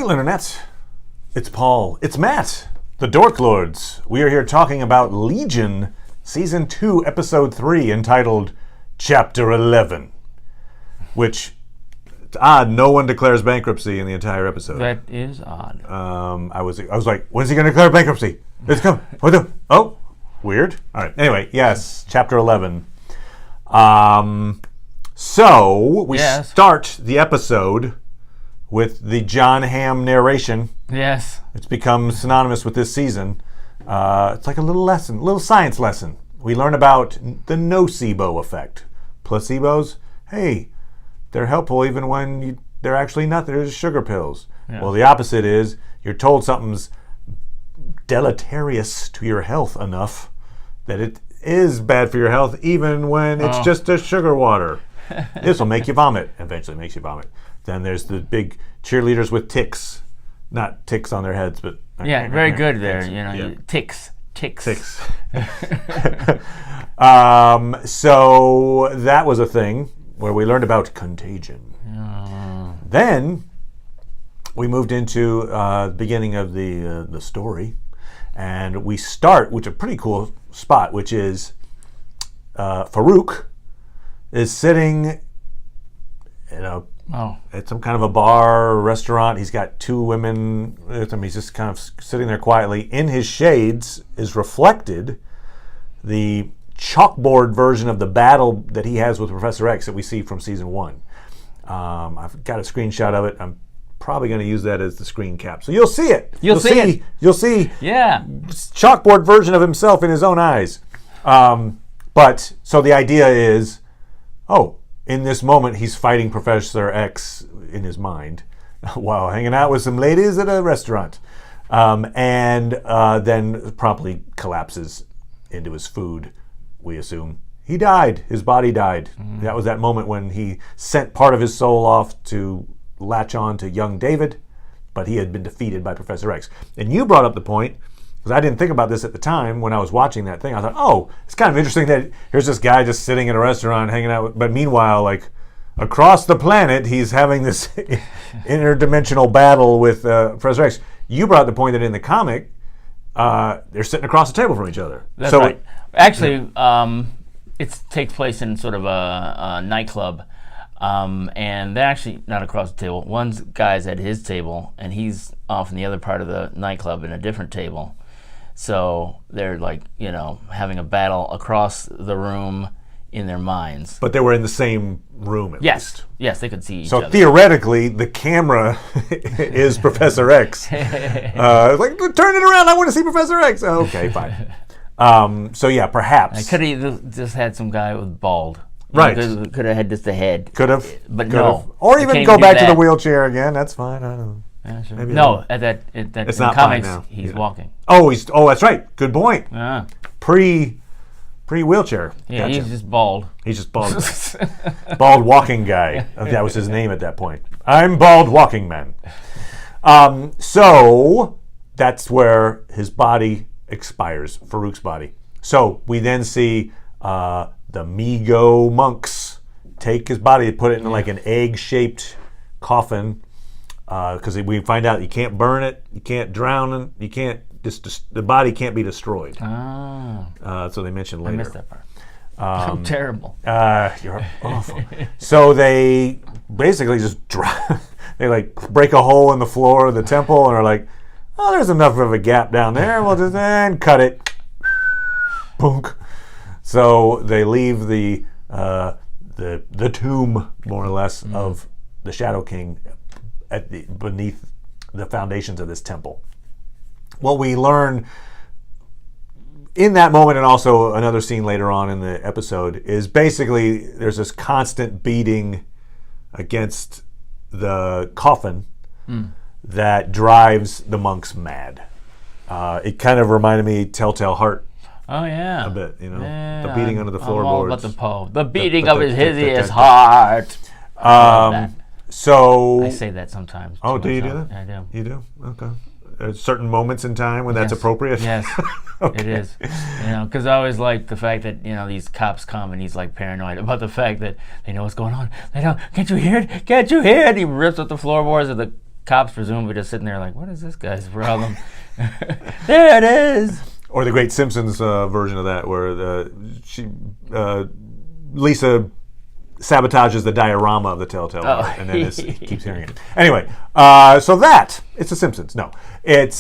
morning, Internet. It's Paul. It's Matt. The Dork Lords. We are here talking about Legion, Season 2, Episode 3, entitled Chapter 11. Which, it's odd, no one declares bankruptcy in the entire episode. That is odd. I was like, when's he going to declare bankruptcy? It's coming. Oh, weird. All right. Anyway, yes, Chapter 11. So, we start the episode with the John Hamm narration. Yes. It's become synonymous with this season. It's like a little science lesson. We learn about the nocebo effect. Placebos, hey, they're helpful even when they're actually not. They're just sugar pills. Yeah. Well, the opposite is you're told something's deleterious to your health enough that it is bad for your health even when it's just a sugar water. This will make you vomit. Eventually makes you vomit. Then there's the big cheerleaders with ticks. Not ticks on their heads, but... Yeah, very good there. Ticks. You know, Yeah. Ticks. So that was a thing where we learned about contagion. Then we moved into the beginning of the story, and we start, which is a pretty cool spot, which is Farouk is sitting at some kind of a bar or restaurant. He's got two women with him. He's just kind of sitting there quietly. In his shades is reflected the chalkboard version of the battle that he has with Professor X that we see from Season 1. I've got a screenshot of it. I'm probably going to use that as the screen cap. So you'll see it. You'll see chalkboard version of himself in his own eyes. But so the idea is, in this moment, he's fighting Professor X in his mind while hanging out with some ladies at a restaurant. And then promptly collapses into his food, we assume. He died. His body died. That was that moment when he sent part of his soul off to latch on to young David, but he had been defeated by Professor X. And you brought up the point, because I didn't think about this at the time when I was watching that thing. I thought, it's kind of interesting that here's this guy just sitting in a restaurant hanging out. But meanwhile, like across the planet, he's having this interdimensional battle with Professor X. You brought the point that in the comic, they're sitting across the table from each other. That's right. Actually, it takes place in sort of a nightclub. And they're actually not across the table. One guy's at his table, and he's off in the other part of the nightclub in a different table. So they're having a battle across the room in their minds. But they were in the same room at least. Yes, they could see each other. So theoretically, the camera is Professor X. Turn it around, I want to see Professor X. Okay, fine. Perhaps. I could have just had some guy with bald. Right. Could have had just a head. Could have. But no. Or even go back to the wheelchair again. That's fine. I don't know. Yeah, sure. No, it's not comics, now. He's walking. That's right. Good point. Pre-wheelchair. Yeah, gotcha. he's just bald. He's just bald. Bald walking guy. That was his name at that point. I'm bald walking man. So that's where his body expires, Farouk's body. So we then see the Migo monks take his body, put it in like an egg-shaped coffin, because we find out you can't burn it, you can't drown it, you can't. The body can't be destroyed. So they mentioned later. I missed that part. I'm terrible. You're awful. So they basically just they break a hole in the floor of the temple and are like, there's enough of a gap down there. We'll just cut it. Boonk. So they leave the tomb, more or less, of the Shadow King beneath the foundations of this temple. What we learn in that moment, and also another scene later on in the episode, is basically there's this constant beating against the coffin that drives the monks mad. It kind of reminded me Telltale Heart. Oh yeah, a bit, the beating under the floorboards. The beating of his hideous heart. So I say that sometimes. Oh, do you do that? I do. You do? Okay. There's certain moments in time when that's appropriate. Yes, okay. It is. Because I always like the fact that these cops come and he's like paranoid about the fact that they know what's going on. They don't. Can't you hear it? Can't you hear it? He rips up the floorboards of the cops presumably just sitting there like, what is this guy's problem? There it is. Or the Great Simpsons version of that, where Lisa sabotages the diorama of the Telltale Heart, and then he keeps hearing it. Anyway, so it's The Simpsons. No, it's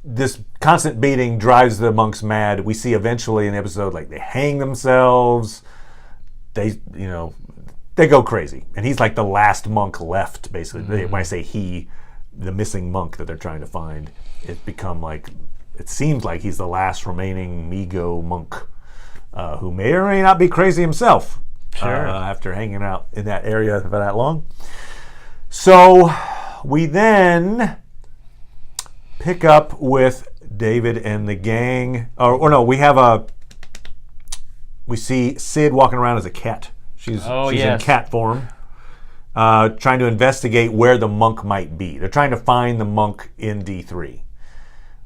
this constant beating drives the monks mad. We see eventually in the episode, like, they hang themselves. They go crazy, and he's like the last monk left, basically. When I say he, the missing monk that they're trying to find, it seems like he's the last remaining Migo monk, who may or may not be crazy himself. Sure. After hanging out in that area for that long. So we then pick up with David and the gang. We see Sid walking around as a cat. She's in cat form, trying to investigate where the monk might be. They're trying to find the monk in D3.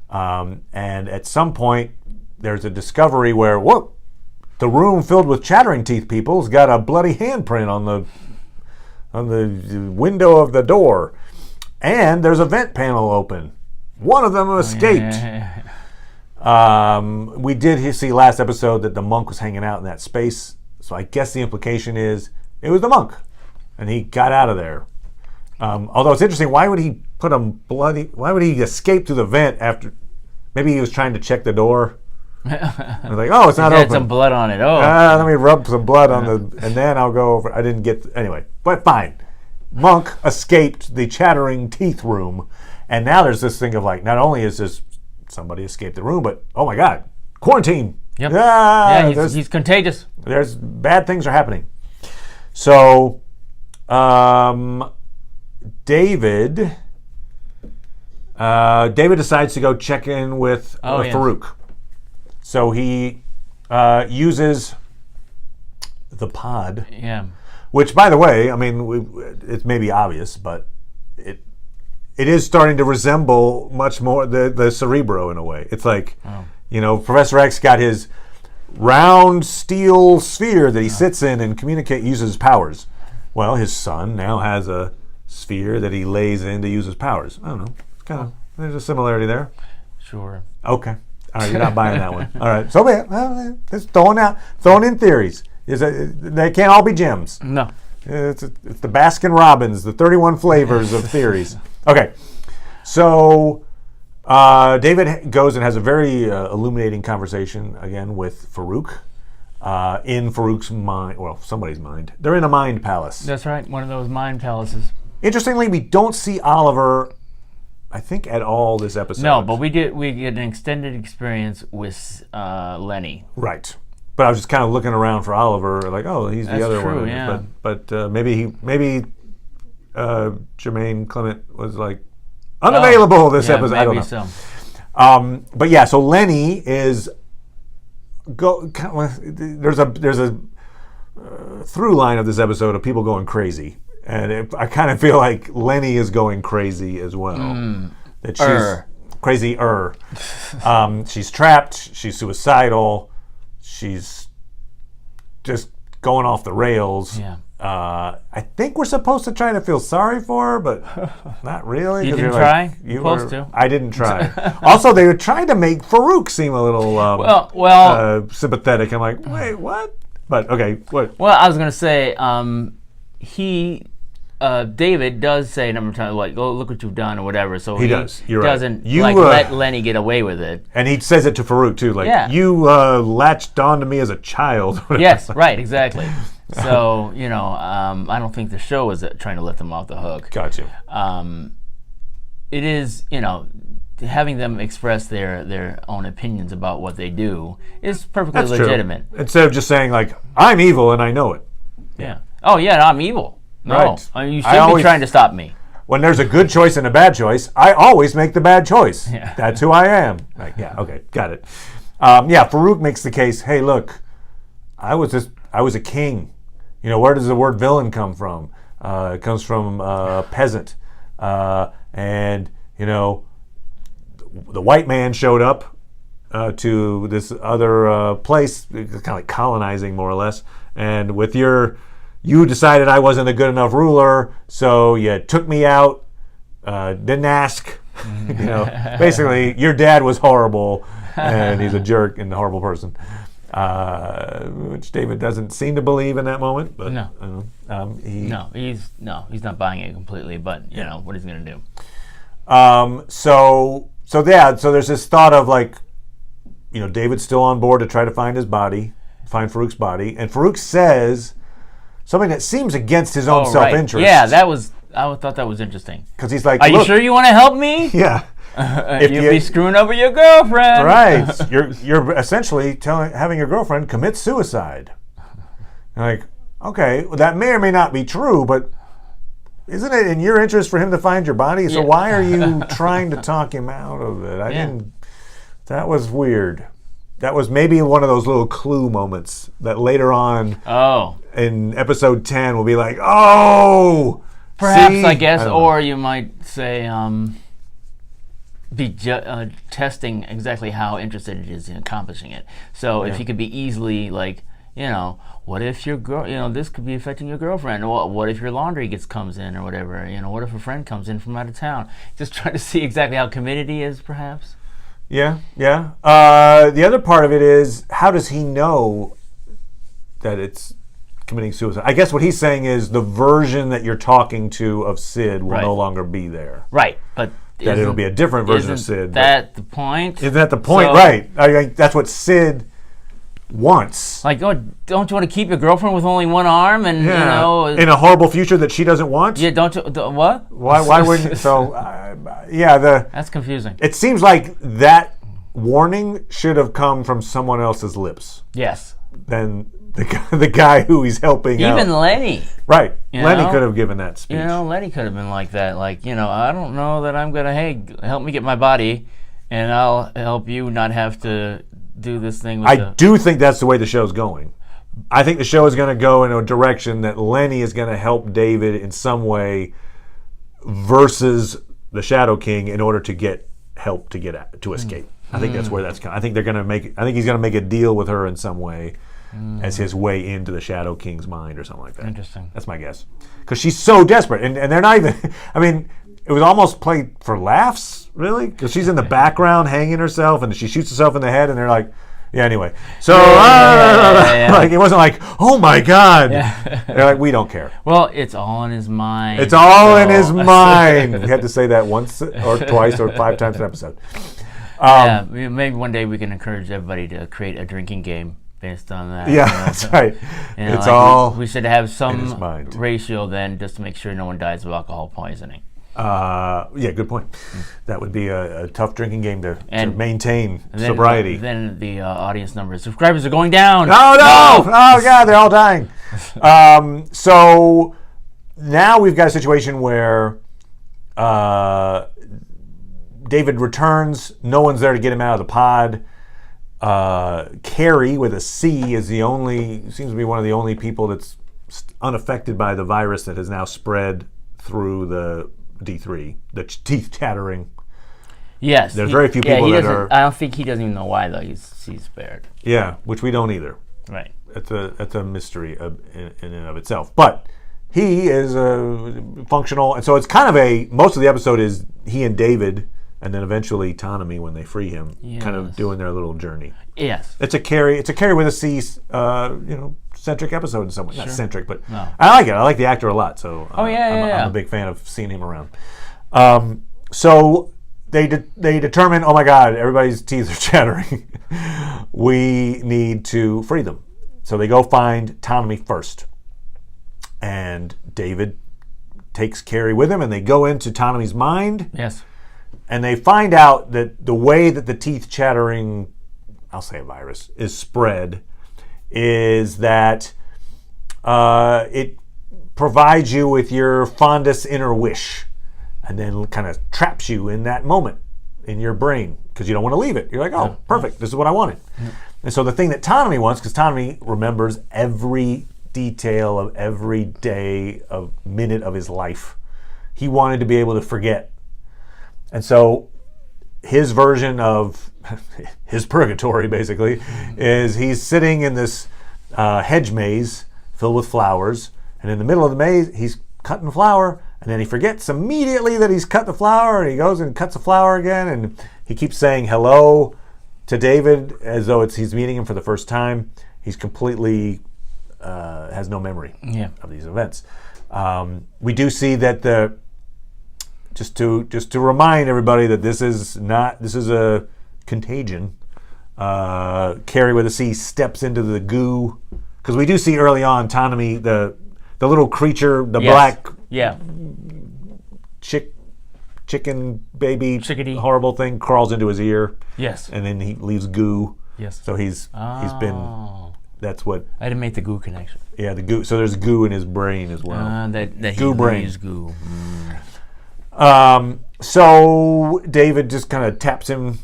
And at some point, there's a discovery where, whoa, the room filled with chattering teeth people's got a bloody handprint on the window of the door, and there's a vent panel open. One of them escaped. We did see last episode that the monk was hanging out in that space, so I guess the implication is it was the monk, and he got out of there. Although it's interesting, why would he escape through the vent after? Maybe he was trying to check the door. Like, oh, it's not open. Had some blood on it. Let me rub some blood on and then I'll go over. I didn't get anyway, but fine. Monk escaped the chattering teeth room, and now there's this thing of like, not only is this somebody escaped the room, but oh my God, quarantine. Yep. He's contagious. There's bad things are happening. So, David decides to go check in with Farouk. So he uses the pod. Yeah. Which, by the way, I mean, it may be obvious, but it is starting to resemble much more the Cerebro in a way. It's like, Professor X got his round steel sphere that he sits in and uses his powers. Well, his son now has a sphere that he lays in to use his powers. I don't know. There's a similarity there. Sure. Okay. All right, you're not buying that one. All right. So just throwing in theories. They can't all be gems. No. It's the Baskin Robbins, the 31 flavors of theories. Okay. So David goes and has a very illuminating conversation again with Farouk in Farouk's mind. Well, somebody's mind. They're in a mind palace. That's right. One of those mind palaces. Interestingly, we don't see Oliver, I think, at all this episode. No, but we get an extended experience with Lenny. Right. But I was just kind of looking around for Oliver, like, oh, he's the other true, one. Yeah. But maybe Jermaine Clement was like unavailable this episode. I don't know. So. But yeah, so Lenny is there's a through line of this episode of people going crazy. And I kind of feel like Lenny is going crazy as well. That she's crazy-er. She's trapped. She's suicidal. She's just going off the rails. Yeah. I think we're supposed to try to feel sorry for her, but not really. You didn't try? You were supposed to. I didn't try. Also, they were trying to make Farouk seem a little sympathetic. I'm like, wait, what? But okay, what? Well, I was going to say, David does say a number of times, like, "Oh, look what you've done," or whatever. So he does. Doesn't let Lenny get away with it. And he says it to Farouk too, like, "You latched on to me as a child." Yes, right, exactly. So I don't think the show is trying to let them off the hook. Gotcha. It is, having them express their own opinions about what they do is perfectly legitimate. True. Instead of just saying like, "I'm evil and I know it." Yeah. Oh yeah, I'm evil. No, right. You shouldn't be trying to stop me. When there's a good choice and a bad choice, I always make the bad choice. Yeah. That's who I am. Like, yeah, okay, got it. Farouk makes the case, hey, look, I was a king. Where does the word villain come from? It comes from peasant. And the white man showed up to this other place, kind of like colonizing more or less, and you decided I wasn't a good enough ruler, so you took me out Didn't ask. Basically, your dad was horrible, and he's a jerk and a horrible person. Which David doesn't seem to believe in that moment. But no, he's not buying it completely. But what is he going to do? So there's this thought of like, David's still on board to try to find find Farouk's body, and Farouk says something that seems against his own self-interest. Right. Yeah, I thought that was interesting. Because he's like, "Are you sure you want to help me?" Yeah. You'll be screwing over your girlfriend. Right. You're essentially having your girlfriend commit suicide. Like, okay, well, that may or may not be true, but isn't it in your interest for him to find your body? So why are you trying to talk him out of it? That was weird. That was maybe one of those little clue moments that later on in episode 10 will be like, perhaps, I guess, or you might say be testing exactly how interested it is in accomplishing it. So if he could be easily like, what if your girl, this could be affecting your girlfriend, or what if your laundry comes in or whatever, what if a friend comes in from out of town? Just trying to see exactly how committed he is, perhaps. Yeah. The other part of it is, how does he know that it's committing suicide? I guess what he's saying is the version that you're talking to of Sid will no longer be there. Right, but that it'll be a different version of Sid. Isn't that the point? Isn't that the point? Right. That's what Sid wants. Like, don't you want to keep your girlfriend with only one arm? And in a horrible future that she doesn't want? Yeah, don't you? What? Why wouldn't you? So, that's confusing. It seems like that warning should have come from someone else's lips. Yes. Than the guy who he's helping out. Even Lenny. Right. Lenny could have given that speech. Lenny could have been like that. Like, I don't know that I'm going to, help me get my body, and I'll help you not have to do this thing with I do think that's the way the show's going. I think the show is going to go in a direction that Lenny is going to help David in some way versus the Shadow King in order to get help to escape. I think that's where that's coming. I think he's going to make a deal with her in some way as his way into the Shadow King's mind or something like that. Interesting. That's my guess. Because she's so desperate. And they're not even, it was almost played for laughs, really? Because she's in the background hanging herself and she shoots herself in the head and they're like, anyway. So, like, it wasn't like, oh my God. Yeah. They're like, we don't care. Well, it's all in his mind. It's all in his mind. We had to say that once or twice or 5 times an episode. Maybe one day we can encourage everybody to create a drinking game based on that. Yeah, that's right. It's like all we should have some ratio then, just to make sure no one dies of alcohol poisoning. Good point. That would be a tough drinking game to maintain sobriety. Then the audience numbers, subscribers are going down. Oh no! Oh God, they're all dying. So now we've got a situation where David returns. No one's there to get him out of the pod. Carrie with a C seems to be one of the only people that's unaffected by the virus that has now spread through the D3, the teeth chattering. Yes. There's very few people that are. I don't think he doesn't even know why, though. He's spared. Yeah, which we don't either. Right. It's a mystery in and of itself. But he is functional, and so it's kind of most of the episode is he and David, and then eventually Tanami when they free him, kind of doing their little journey. Yes. It's a Carrie with a C, centric episode in some way. Not centric, but no. I like it. I like the actor a lot, so I'm a big fan of seeing him around. So they determine, oh my God, everybody's teeth are chattering. We need to free them. So they go find Tanami first. And David takes Carrie with him, and they go into Tanami's mind. Yes. And they find out that the way that the teeth chattering, I'll say a virus, is spread is that it provides you with your fondest inner wish and then kind of traps you in that moment in your brain because you don't want to leave it. You're like, oh, perfect, this is what I wanted. Yeah. And so the thing that Tanami wants, because Tanami remembers every detail of every day, of minute of his life, he wanted to be able to forget. And so his version of his purgatory, basically, is he's sitting in this hedge maze filled with flowers, and in the middle of the maze, he's cutting flower, And then he forgets immediately that he's cut the flower, and he goes and cuts the flower again, and he keeps saying hello to David as though he's meeting him for the first time. He's completely has no memory of these events. We do see that just to remind everybody that this is a contagion. Carrie with a C steps into the goo, because we do see early on Tanami, the little creature, the black chicken baby chickadee horrible thing crawls into his ear. Yes. And then he leaves goo. Yes. So he's been. That's what I didn't make the goo connection. Yeah, the goo. So there's goo in his brain as well. That goo he brain. leaves goo. Mm. So David just kind of taps him,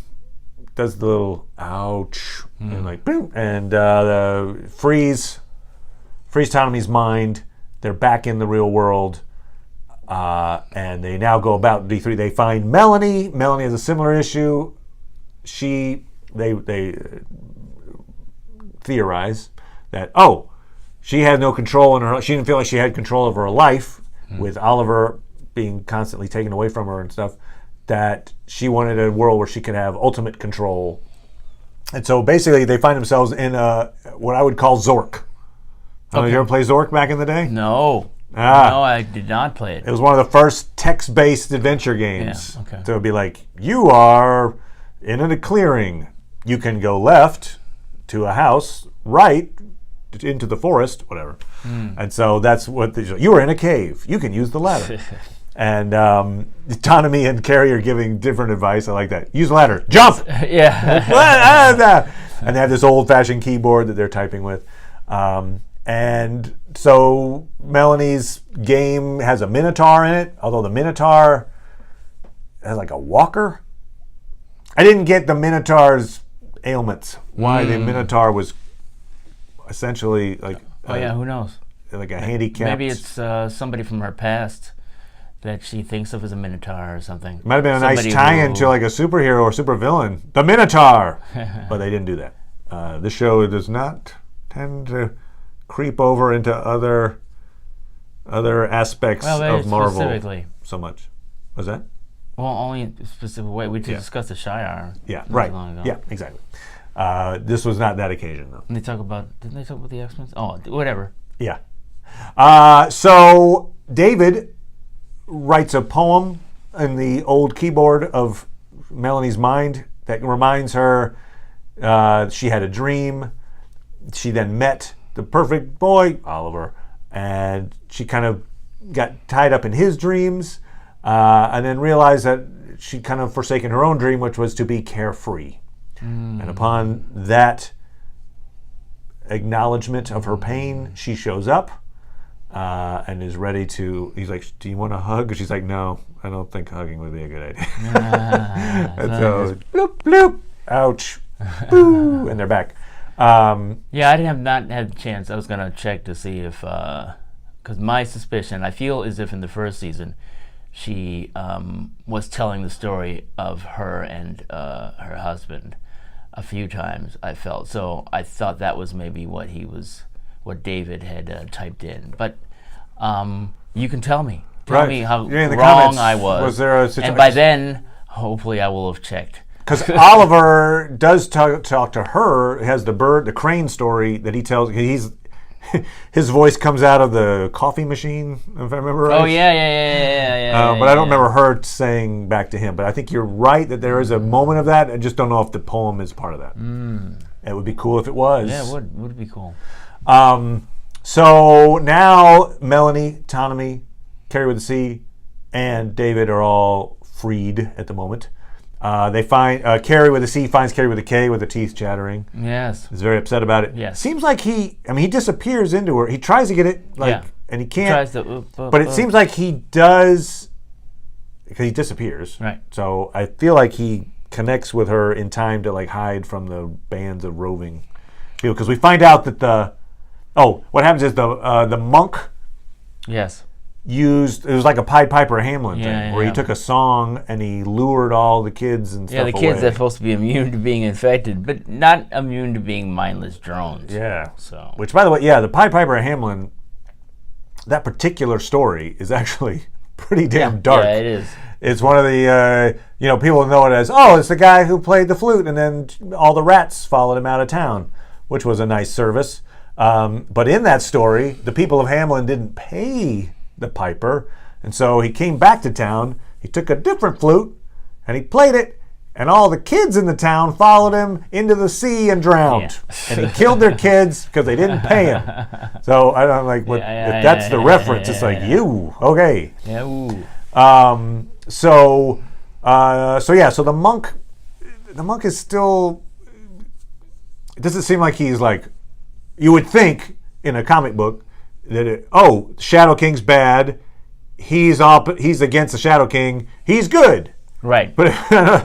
does the little ouch, and like boom, and freeze Tanami's mind. They're back in the real world, and they now go about D3. They find Melanie. Melanie has a similar issue. They theorize that she had no control in her. She didn't feel like she had control over her life with Oliver being constantly taken away from her and stuff. That she wanted a world where she could have ultimate control. And so basically they find themselves in what I would call Zork. Did you ever play Zork back in the day? No. No, I did not play it. It was one of the first text-based adventure games. Yeah, okay. So it would be like, you are in a clearing. You can go left to a house, right into the forest, whatever. And so that's what you were in a cave. You can use the ladder. And Tanami and Carrie are giving different advice. I like that. Use the ladder. Jump! Yeah. And they have this old-fashioned keyboard that they're typing with. And so Melanie's game has a Minotaur in it, although the Minotaur has like a walker. I didn't get the Minotaur's ailments. Why the Minotaur was essentially like... who knows? Like a handicapped... Maybe it's somebody from her past that she thinks of as a Minotaur or something. Might have been a nice tie-in to like a superhero or supervillain. The Minotaur! But they didn't do that. This show does not tend to creep over into other aspects of Marvel specifically. So much. Was that? Well, only a specific way. We discussed the Shi'ar. Yeah, right. Yeah, exactly. This was not that occasion, though. Didn't they talk about the X-Men? Oh, whatever. Yeah. So David writes a poem in the old keyboard of Melanie's mind that reminds her she had a dream. She then met the perfect boy, Oliver, and she kind of got tied up in his dreams, and then realized that she'd kind of forsaken her own dream, which was to be carefree. And upon that acknowledgement of her pain, she shows up and is ready to... He's like, do you want a hug? She's like, no, I don't think hugging would be a good idea. And so, bloop, bloop, ouch, boo, and they're back. Yeah, I have not had the chance. I was going to check to see if... Because my suspicion, I feel as if in the first season, she was telling the story of her and her husband a few times, I felt. So I thought that was maybe what David had typed in. But you can tell me. Tell me how wrong comments, I was. Was there a situation? And by then, hopefully I will have checked. Because Oliver does talk to her, has the crane story that he tells. His voice comes out of the coffee machine, if I remember right. Oh, yeah. But I don't remember her saying back to him. But I think you're right that there is a moment of that. I just don't know if the poem is part of that. It would be cool if it was. Yeah, it would be cool. So now Melanie, Tanami, Carrie with a C, and David are all freed at the moment. They find Carrie with a C finds Carrie with a K with the teeth chattering. Yes. He's very upset about it. Yes. Seems like he disappears into her. He tries to get it, and he can't. Tries to, but it seems like he does, because he disappears. Right. So I feel like he connects with her in time to like hide from the bands of roving people. Because we find out that what happens is the monk. Yes. It was like a Pied Piper Hamlin thing, where he took a song and he lured all the kids and stuff away. Yeah, the kids are supposed to be immune to being infected, but not immune to being mindless drones. Yeah. So. Which, by the way, the Pied Piper Hamlin, that particular story is actually pretty damn dark. Yeah, it is. It's one of the, people know it as, oh, it's the guy who played the flute and then all the rats followed him out of town, which was a nice service. But in that story, the people of Hamelin didn't pay the piper. And so he came back to town, he took a different flute, and he played it. And all the kids in the town followed him into the sea and drowned. Yeah. And he killed their kids because they didn't pay him. So I don't like what if that's the reference. It's like you okay. Yeah. Ooh. So the monk is still. It doesn't seem like he's like. You would think in a comic book that Shadow King's bad. He's against the Shadow King. He's good. Right. But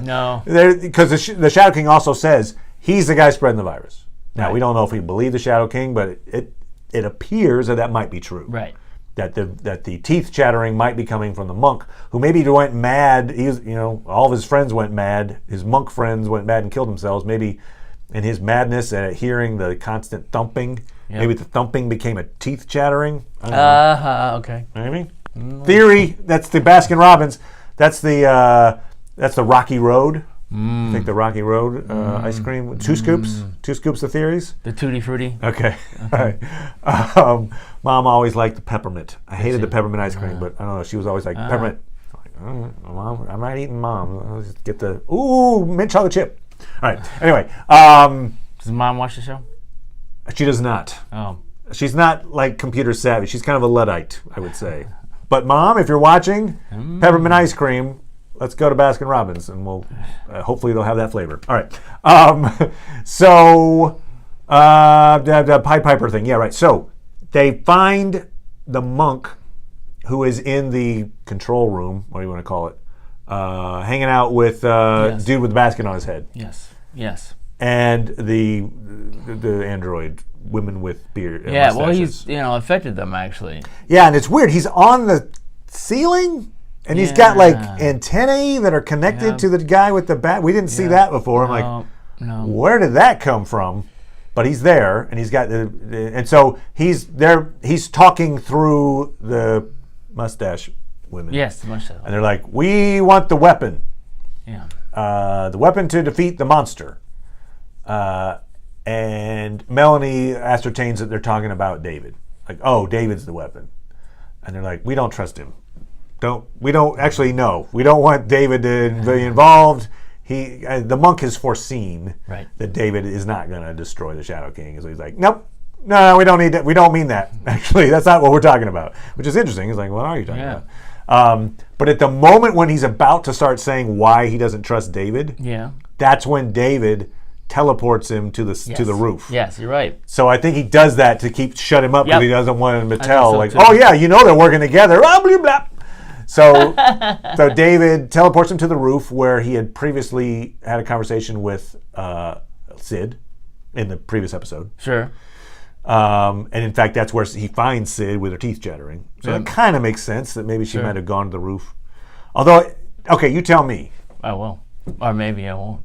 no. Because the Shadow King also says he's the guy spreading the virus. Now, we don't know if we believe the Shadow King, but it appears that might be true. Right. That the teeth chattering might be coming from the monk, who maybe went mad. All of his friends went mad. His monk friends went mad and killed themselves. Maybe in his madness at hearing the constant thumping, maybe the thumping became a teeth chattering. I don't know. Okay. Maybe. Theory, that's the Baskin-Robbins. That's the Rocky Road. I think the Rocky Road ice cream. 2 scoops. 2 scoops of theories. The Tutti Frutti. Okay. All right. Mom always liked the peppermint. I hated the peppermint ice cream, but I don't know. She was always like, peppermint. I'm like, Mom, I'm not eating Mom. I'll just get the, mint chocolate chip. All right. Anyway. Does Mom watch the show? She does not. Oh. She's not like computer savvy. She's kind of a Luddite, I would say. But Mom, if you're watching, peppermint ice cream, let's go to Baskin-Robbins, and we'll hopefully they'll have that flavor. All right. The Pied Piper thing. Yeah, right. So they find the monk who is in the control room, what do you want to call it, hanging out with dude with the basket on his head. Yes. And the android. Women with beard. Yeah, well, he's affected them actually. Yeah, and it's weird. He's on the ceiling, and he's got like antennae that are connected to the guy with the bat. We didn't see that before. I'm like, where did that come from? But he's there, and he's got and so he's there. He's talking through the mustache women. Yes, the mustache. And they're like, we want the weapon. Yeah. The weapon to defeat the monster. And Melanie ascertains that they're talking about David. Like, David's the weapon. And they're like, we don't trust him. We don't actually know. We don't want David to be involved. The monk has foreseen that David is not going to destroy the Shadow King. So he's like, nope, no, we don't need that. We don't mean that. Actually, that's not what we're talking about. Which is interesting. He's like, what are you talking about? But at the moment when he's about to start saying why he doesn't trust David, that's when David teleports him to the roof. Yes, you're right. So I think he does that to shut him up because he doesn't want him to tell. So like, too. they're working together. Blah, blah, blah. So David teleports him to the roof where he had previously had a conversation with Sid in the previous episode. Sure. And in fact, that's where he finds Sid with her teeth chattering. So it kind of makes sense that maybe she might have gone to the roof. Although, okay, you tell me. I will. Or maybe I won't.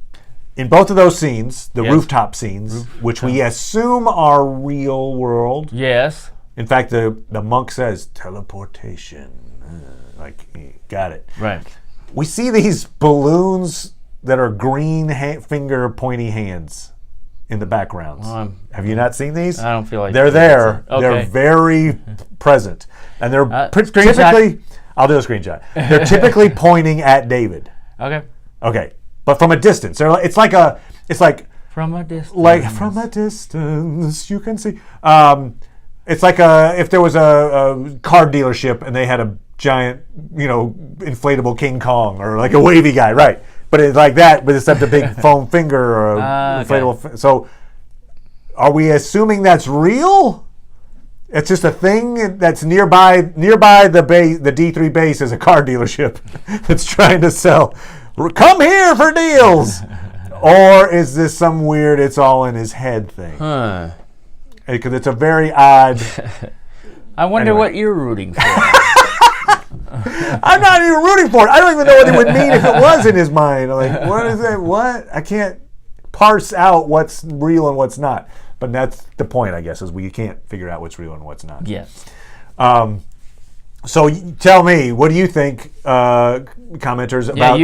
In both of those scenes, the rooftop scenes, which we assume are real world. Yes. In fact, the monk says teleportation. Got it. Right. We see these balloons that are green finger pointy hands in the backgrounds. Have you not seen these? I don't feel like they're there. Okay. They're very present, and they're screenshot. typically. I'll do a screenshot. They're typically pointing at David. Okay. But from a distance, it's like from a distance. Like from a distance, you can see. It's like if there was a car dealership and they had a giant, inflatable King Kong or like a wavy guy, right? But it's like that, but except a big foam finger or inflatable. So, are we assuming that's real? It's just a thing that's nearby the base. The D3 base is a car dealership that's trying to sell. Come here for deals. Or is this some weird it's all in his head thing? Because it's a very odd. I wonder what you're rooting for. I'm not even rooting for it. I don't even know what it would mean if it was in his mind. Like, what is it? What? I can't parse out what's real and what's not. But that's the point, I guess, is we can't figure out what's real and what's not. Yes. So tell me, what do you think, commenters, about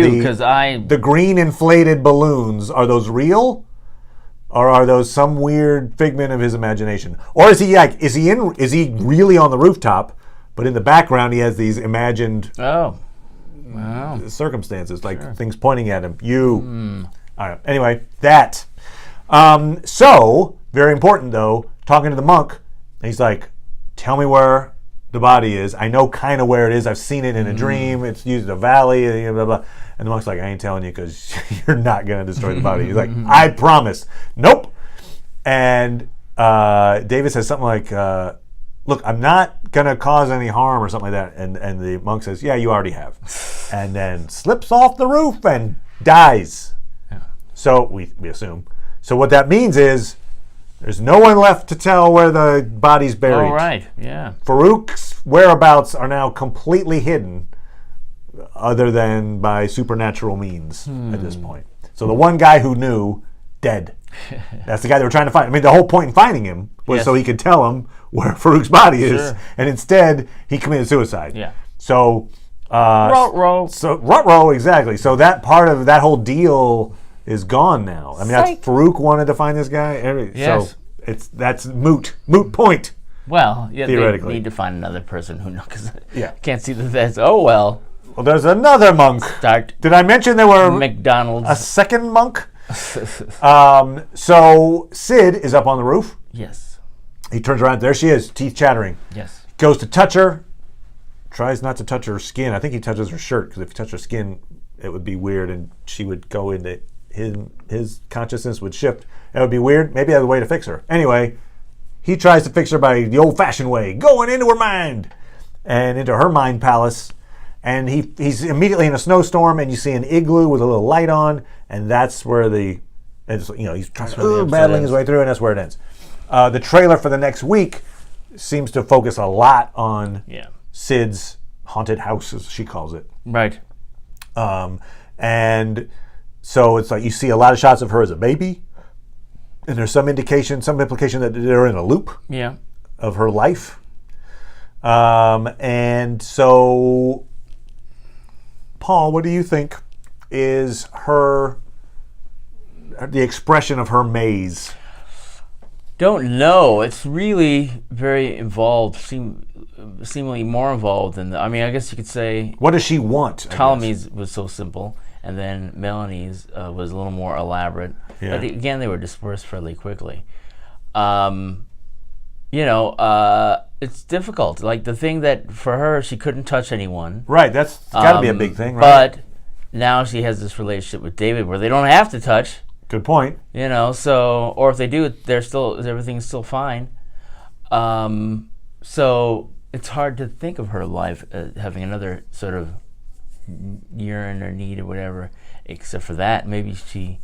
the green inflated balloons? Are those real, or are those some weird figment of his imagination? Or is he really on the rooftop, but in the background he has these imagined circumstances, like things pointing at him? All right. Anyway, that. So very important though. Talking to the monk, and he's like, "Tell me where the body is. I know kind of where it is. I've seen it in a dream. It's used a valley, blah, blah, blah." And the monk's like, "I ain't telling you because you're not going to destroy the body." He's like, "I promise." Nope. And David says something like, "Look, I'm not going to cause any harm," or something like that. And the monk says, "Yeah, you already have." And then slips off the roof and dies. Yeah. So we assume. So what that means is there's no one left to tell where the body's buried. Oh, right, yeah. Farouk's whereabouts are now completely hidden, other than by supernatural means at this point. So the one guy who knew, dead. That's the guy they were trying to find. I mean, the whole point in finding him was so he could tell him where Farouk's body is, and instead he committed suicide. Yeah. So, Ruh-roh. So ruh-roh, exactly. So that part of that whole deal is gone now. I mean, that's Farouk wanted to find this guy. Yes. So that's moot point. Well, yeah, theoretically, they need to find another person who knows. Because yeah, can't see that. That's well. Well, there's another monk. Did I mention there were McDonald's a second monk? So Sid is up on the roof. Yes. He turns around. There she is, teeth chattering. Yes. Goes to touch her. Tries not to touch her skin. I think he touches her shirt because if he touched her skin, it would be weird, and she would go into his consciousness would shift. That would be weird. Maybe that's a way to fix her. Anyway, he tries to fix her by the old-fashioned way, going into her mind and into her mind palace. And he's immediately in a snowstorm, and you see an igloo with a little light on, and that's where he's battling his way through, and that's where it ends. The trailer for the next week seems to focus a lot on Sid's haunted house, as she calls it. Right. And so it's like you see a lot of shots of her as a baby, and there's some implication that they're in a loop of her life. And so, Paul, what do you think is the expression of her maze? Don't know. It's really very involved. Seemingly more involved than I guess you could say. What does she want? Ptolemy's was so simple, and then Melanie's was a little more elaborate. Yeah. But again, they were dispersed fairly quickly. It's difficult. Like the thing that for her, she couldn't touch anyone. Right. That's got to be a big thing, right? But now she has this relationship with David where they don't have to touch. Good point. So or if they do, everything's still fine. So it's hard to think of her life having another sort of yearn or need or whatever, except for that. Maybe she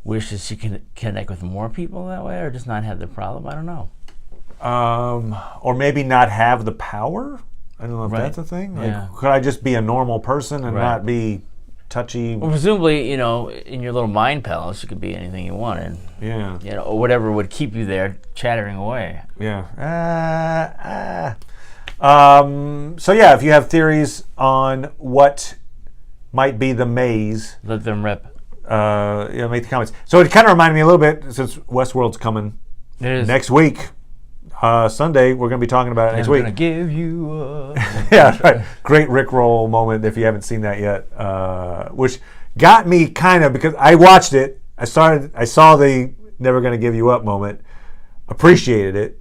wishes she can connect with more people that way, or just not have the problem. I don't know. Or maybe not have the power. I don't know if that's a thing. Like, could I just be a normal person and not be touchy? Well, presumably, in your little mind palace, you could be anything you wanted. Yeah. Or whatever would keep you there chattering away. Yeah. So if you have theories on what might be the maze, let them rip. Make the comments. So it kind of reminded me a little bit, since Westworld's coming next week. Sunday, we're going to be talking about it next week. I'm going to give you a... Yeah, right. Great Rickroll moment if you haven't seen that yet, which got me kind of, because I watched it, I saw the never going to give you up moment, appreciated it,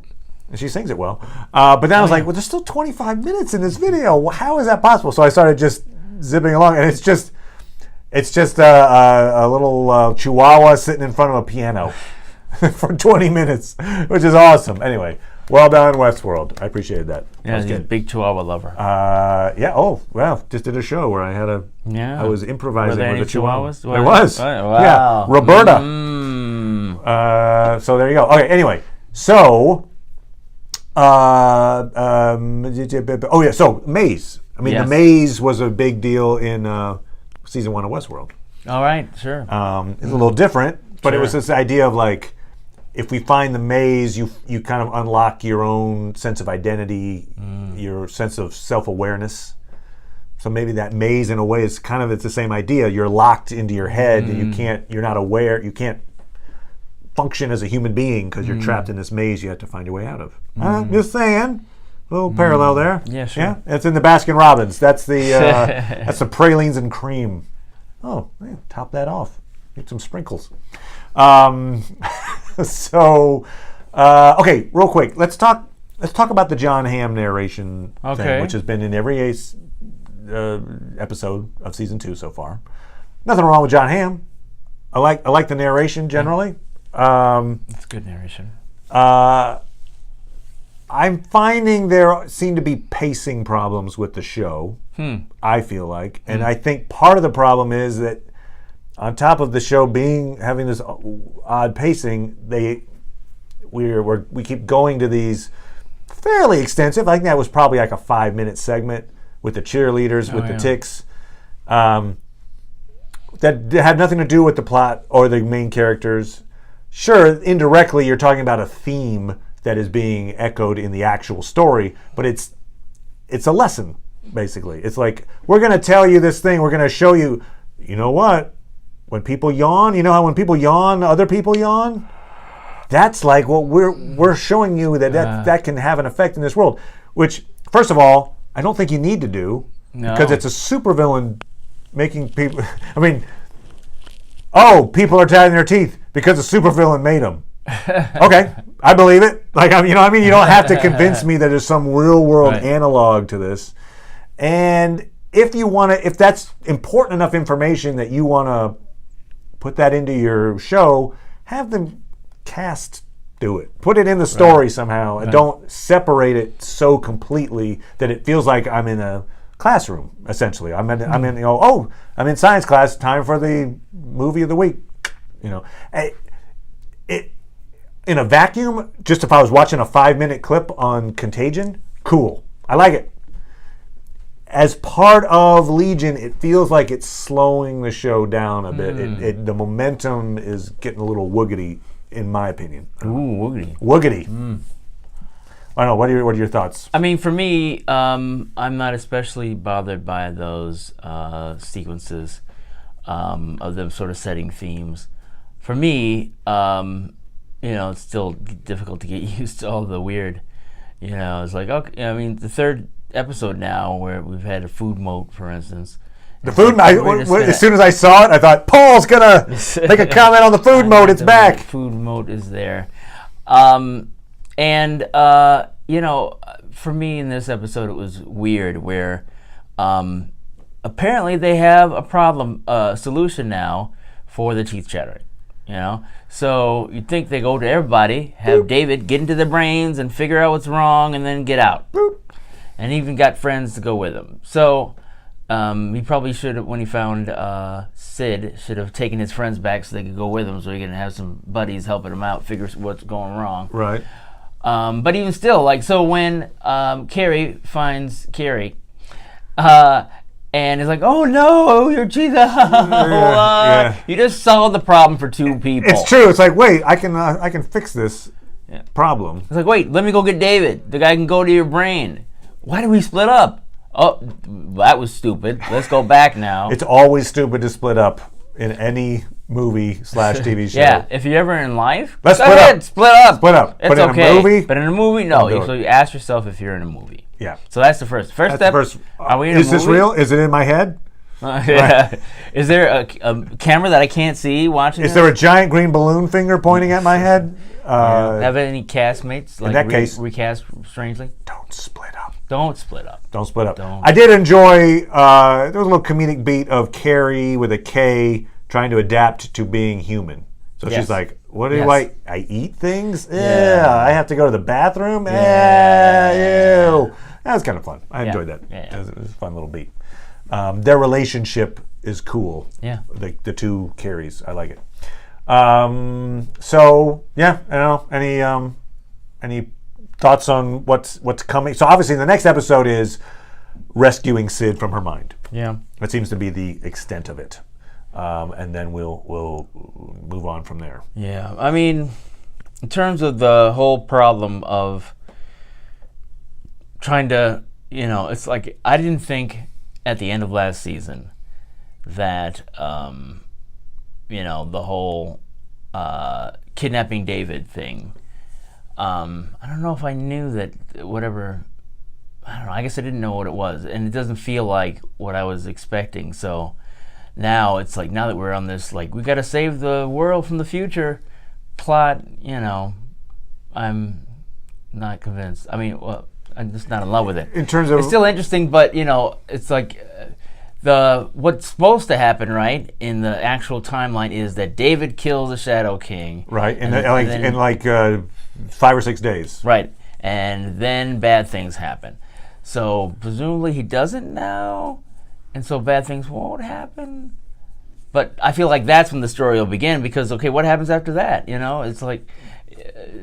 and she sings it well. But then I was like, well, there's still 25 minutes in this video. How is that possible? So I started just zipping along, and it's just a little chihuahua sitting in front of a piano for 20 minutes, which is awesome. Anyway, well done, Westworld. I appreciated that. Yeah, he's a big chihuahua lover. Oh, well, just did a show where I had I was improvising with the chihuahuas. There was. Wow. Yeah, Roberta. So there you go. Okay, anyway, so so maze. I mean, the maze was a big deal in season 1 of Westworld. All right, sure. It's a little different, but it was this idea of like, if we find the maze, you kind of unlock your own sense of identity, your sense of self-awareness. So maybe that maze, in a way, is kind of, it's the same idea. You're locked into your head, and you're not aware, you can't function as a human being because you're trapped in this maze you have to find your way out of. Just saying. A little parallel there. Yeah, sure. Yeah, it's in the Baskin Robbins. That's the that's the pralines and cream. Oh, yeah, top that off. Get some sprinkles. Okay, real quick. Let's talk about the John Hamm narration thing, which has been in every episode of season 2 so far. Nothing wrong with John Hamm. I like the narration generally. It's good narration. I'm finding there seem to be pacing problems with the show. I feel like, and I think part of the problem is that on top of the show having this odd pacing, we keep going to these fairly extensive. I think that was probably like a 5-minute segment with the cheerleaders, with the ticks, that had nothing to do with the plot or the main characters. Sure, indirectly you're talking about a theme that is being echoed in the actual story, but it's a lesson, basically. It's like, we're going to tell you this thing, we're going to show you, you know what, when people yawn, you know how when people yawn, other people yawn? That's like what we're showing you that can have an effect in this world, which, first of all, I don't think you need to do, because it's a supervillain making people, I mean, people are tatting their teeth because a supervillain made them. Okay, I believe it. Like, you don't have to convince me that there's some real world analog to this. And if that's important enough information that you want to put that into your show, have them cast do it. Put it in the story somehow, and don't separate it so completely that it feels like I'm in a classroom. Essentially, I'm in science class. Time for the movie of the week. In a vacuum, just if I was watching a 5-minute clip on Contagion, cool. I like it. As part of Legion, it feels like it's slowing the show down a bit. The momentum is getting a little woogity, in my opinion. Ooh, woogity. Woogity. I don't know. What are your thoughts? I mean, for me, I'm not especially bothered by those sequences of them sort of setting themes. For me, it's still difficult to get used to all the weird. It's like, okay, I mean, the third episode now where we've had a food moat, for instance. The food, as soon as I saw it, I thought, Paul's going to make a comment on the food moat. It's back. Food moat is there. For me in this episode, it was weird where apparently they have a solution now for the teeth chattering. So you'd think they go to everybody, have David get into their brains and figure out what's wrong, and then get out. And even got friends to go with him. So he probably should have, when he found Sid, should have taken his friends back so they could go with him, so he can have some buddies helping him out, figure what's going wrong. Right. But even still, when Carrie finds Carrie, and it's like, oh no, your teeth! You just solved the problem for 2 people. It's true. It's like, wait, I can fix this problem. It's like, wait, let me go get David. The guy can go to your brain. Why did we split up? Oh, that was stupid. Let's go back now. It's always stupid to split up in any movie/TV show. Yeah, if you're ever in life, let's split up. Split up. It's but in okay. a movie, but in a movie, no. So you ask yourself if you're in a movie. Yeah. So that's the first step. Are we in a movie? Is this real? Is it in my head? Yeah. Is there a camera that I can't see watching? Is there a giant green balloon finger pointing at my head? Have any castmates in that case recast strangely? Don't split up. Don't split up. Don't split up. I did enjoy. There was a little comedic beat of Carrie with a K trying to adapt to being human. So she's like, "What do I eat things? Yeah. I have to go to the bathroom. Ew." That was kind of fun. I enjoyed that. It was a fun little beat. Their relationship is cool. Yeah. The 2 Carries. I like it. I don't know. Any thoughts on what's coming? So obviously the next episode is rescuing Sid from her mind. Yeah. That seems to be the extent of it. And then we'll move on from there. Yeah. I mean, in terms of the whole problem of trying to, it's like I didn't think at the end of last season that, the whole kidnapping David thing. I don't know if I knew that whatever. I don't know. I guess I didn't know what it was, and it doesn't feel like what I was expecting. So now it's like, now that we're on this, like, we got to save the world from the future plot, I'm not convinced. I mean, well, I'm just not in love with it. In terms of, it's still interesting, but it's like what's supposed to happen, right, in the actual timeline is that David kills the Shadow King, right, in 5 or 6 days, right, and then bad things happen. So presumably he doesn't now, and so bad things won't happen. But I feel like that's when the story will begin, because, okay, what happens after that? It's like...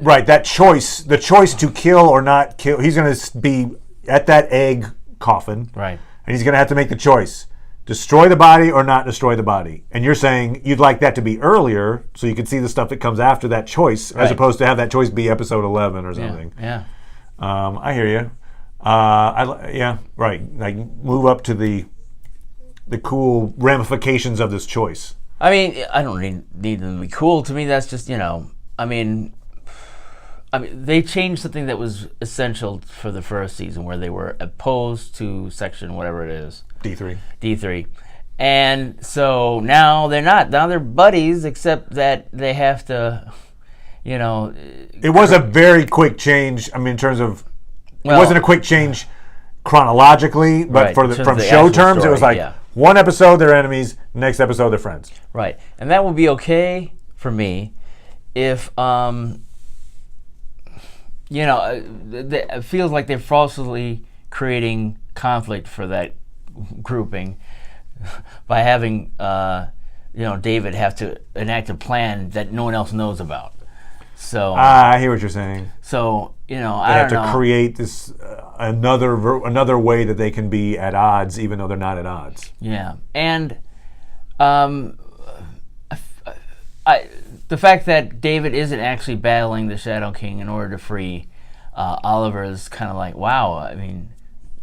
right, that choice, the choice to kill or not kill, he's going to be at that egg coffin. Right. And he's going to have to make the choice. Destroy the body or not destroy the body. And you're saying you'd like that to be earlier so you can see the stuff that comes after that choice, as opposed to have that choice be episode 11 or something. Yeah. I hear you. Right. Like, move up to the cool ramifications of this choice. I mean, I don't need them to be cool. To me, that's just, I mean, they changed something that was essential for the first season, where they were opposed to section whatever it is. D3. And so now they're not. Now they're buddies, except that they have to, It was a very quick change. I mean, in terms of, it wasn't a quick change chronologically, but right, from show terms, story, it was like one episode they're enemies, next episode they're friends. Right, and that would be okay for me if it feels like they're falsely creating conflict for that grouping by having David have to enact a plan that no one else knows about. So I hear what you're saying. So they have to create this another way that they can be at odds, even though they're not at odds. Yeah, and the fact that David isn't actually battling the Shadow King in order to free Oliver is kind of like, wow. I mean,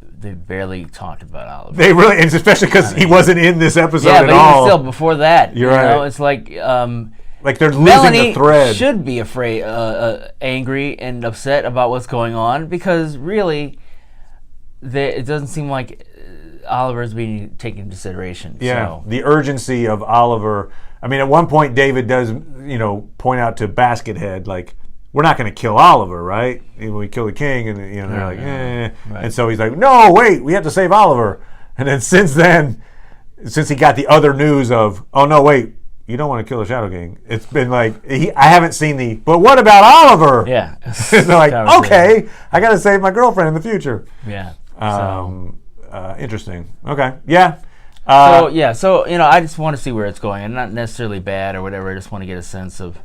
they barely talked about Oliver. They really, and especially because he wasn't in this episode at all. Yeah, but even still, before that, you're right. It's like they're losing Melanie the thread. Should be afraid, angry, and upset about what's going on, because really, it doesn't seem like Oliver's being taken into consideration. Yeah, so. The urgency of Oliver. I mean, at one point, David does, point out to Baskethead, like, we're not going to kill Oliver, right? We kill the king, and they're like, eh. Right. And so he's like, no, wait, we have to save Oliver. And then since he got the other news of, oh no, wait, you don't want to kill the Shadow King. It's been like, I haven't seen but what about Oliver? Yeah. They're like, okay, I got to save my girlfriend in the future. Yeah. Interesting. Okay. Yeah. So I just want to see where it's going, and not necessarily bad or whatever. I just want to get a sense of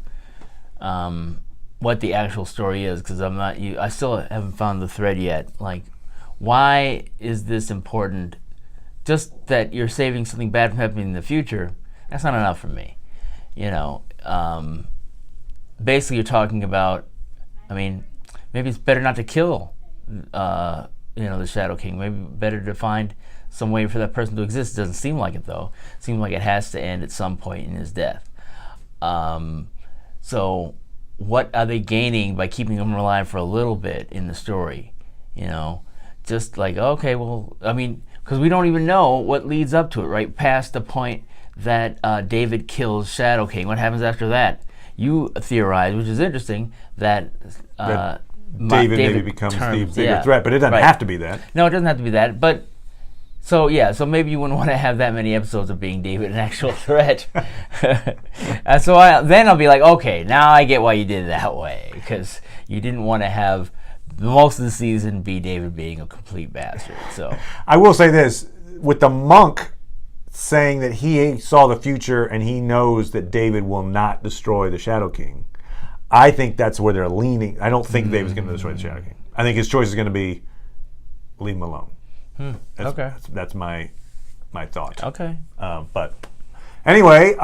what the actual story is, because I still haven't found the thread yet. Like, why is this important? Just that you're saving something bad from happening in the future, that's not enough for me. Basically, you're talking about, I mean, maybe it's better not to kill, the Shadow King. Maybe better to find some way for that person to exist. It doesn't seem like it, though. It seems like it has to end at some point in his death. So what are they gaining by keeping him alive for a little bit in the story? Just like, okay, well, I mean, because we don't even know what leads up to it, right? Past the point that David kills Shadow King. What happens after that? You theorize, which is interesting, that David maybe becomes the bigger threat, but it doesn't have to be that. No, it doesn't have to be that. But so maybe you wouldn't want to have that many episodes of being David an actual threat. So then I'll be like, okay, now I get why you did it that way, because you didn't want to have most of the season be David being a complete bastard. So I will say this, with the monk saying that he saw the future and he knows that David will not destroy the Shadow King, I think that's where they're leaning. I don't think David's going to destroy the Shadow King. I think his choice is going to be leave him alone. That's my thought. Okay. But anyway,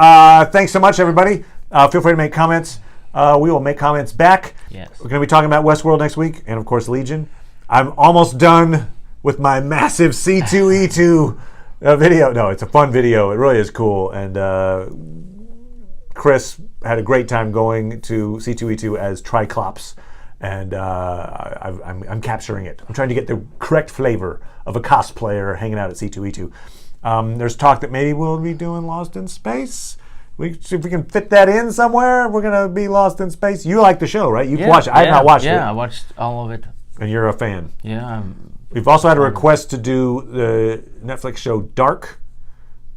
thanks so much, everybody. Feel free to make comments we will make comments back. Yes. We're going to be talking about Westworld next week, and of course Legion. I'm almost done with my massive C2E2 video. No, it's a fun video. It really is cool. And Chris had a great time going to C2E2 as Triclops. And I'm capturing it. I'm trying to get the correct flavor of a cosplayer hanging out at C2E2. There's talk that maybe we'll be doing Lost in Space. See if we can fit that in somewhere. We're going to be Lost in Space. You like the show, right? You've watched it. I have not watched it. Yeah, I watched all of it. And you're a fan. Yeah. We've also had a request to do the Netflix show Dark,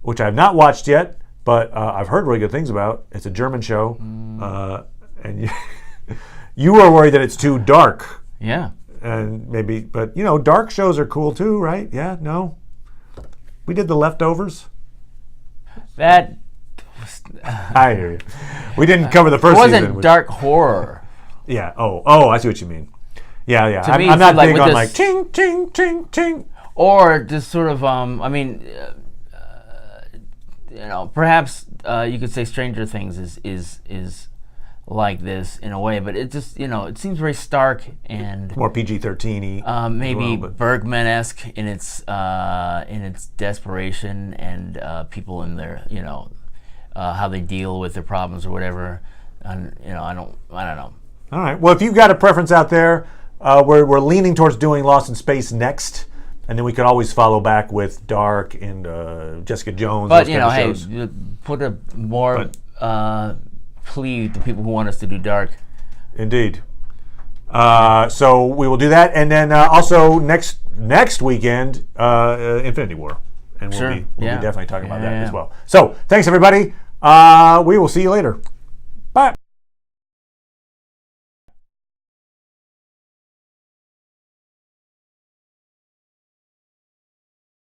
which I have not watched yet, but I've heard really good things about. It's a German show. And you were worried that it's too dark. Yeah. And maybe, but dark shows are cool too, right? Yeah, no? We did The Leftovers. That I hear you. We didn't cover the first season. It wasn't dark horror. Yeah. Oh, I see what you mean. Yeah. To me, I'm not like big with on this- like ting, ting, ting, ting. Or just sort of, perhaps you could say Stranger Things is like this in a way, but it just, it seems very stark and More PG-13-y. maybe but- Bergman-esque in its desperation and people in their, how they deal with their problems or whatever. And I don't know. All right. Well, if you've got a preference out there, we're leaning towards doing Lost in Space next, and then we could always follow back with Dark and Jessica Jones. But those kind of hey, shows. you put a more plea to people who want us to do Dark. Indeed. So we will do that, and then also next weekend, Infinity War, and we'll Sure. be Yeah. definitely talking about that Yeah. as well. So thanks everybody. We will see you later. Bye.